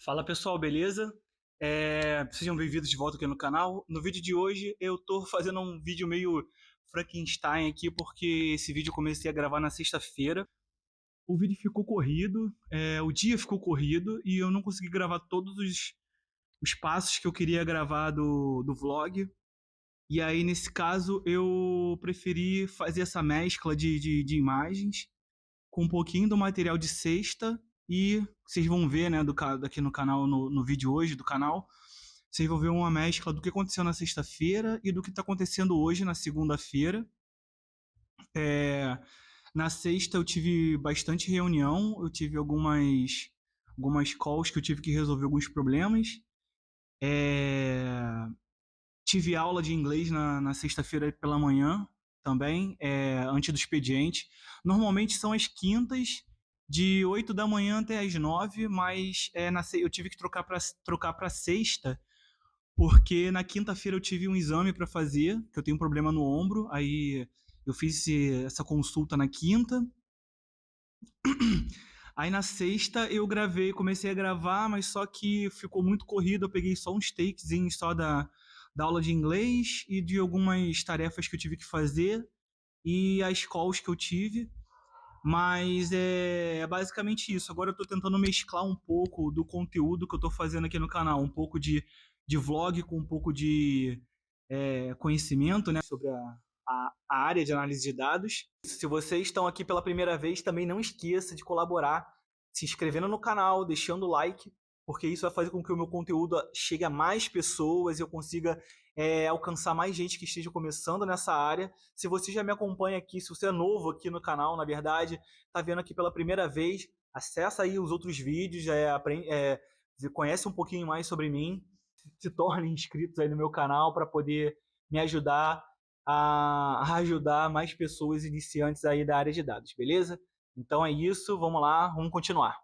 Fala pessoal, beleza? Sejam bem-vindos de volta aqui no canal. No vídeo de hoje eu tô fazendo um vídeo meio Frankenstein aqui, porque esse vídeo eu comecei a gravar na sexta-feira. O vídeo ficou corrido, o dia ficou corrido e eu não consegui gravar todos os passos que eu queria gravar do vlog. E aí, nesse caso, eu preferi fazer essa mescla de imagens com um pouquinho do material de sexta. E vocês vão ver, né, daqui no canal, no vídeo hoje do canal, vocês vão ver uma mescla do que aconteceu na sexta-feira e do que está acontecendo hoje, na segunda-feira. Na sexta eu tive bastante reunião, eu tive algumas calls que eu tive que resolver alguns problemas. Tive aula de inglês na sexta-feira pela manhã também, antes do expediente. Normalmente são as quintas, de 8 da manhã até as 9, mas eu tive que trocar para sexta, porque na quinta-feira eu tive um exame para fazer, que eu tenho um problema no ombro, aí eu fiz essa consulta na quinta. Aí na sexta eu comecei a gravar, mas só que ficou muito corrido, eu peguei só uns takezinhos só da aula de inglês e de algumas tarefas que eu tive que fazer e as calls que eu tive. Mas é basicamente isso. Agora eu tô tentando mesclar um pouco do conteúdo que eu tô fazendo aqui no canal, um pouco de vlog com um pouco de conhecimento, né, sobre a área de análise de dados. Se vocês estão aqui pela primeira vez, também não esqueça de colaborar, se inscrevendo no canal, deixando o like, porque isso vai fazer com que o meu conteúdo chegue a mais pessoas e eu consiga alcançar mais gente que esteja começando nessa área. Se você já me acompanha aqui, se você é novo aqui no canal, na verdade, está vendo aqui pela primeira vez, acessa aí os outros vídeos, conhece um pouquinho mais sobre mim, se tornem inscritos aí no meu canal para poder me ajudar a ajudar mais pessoas iniciantes aí da área de dados, beleza? Então é isso, vamos lá, vamos continuar.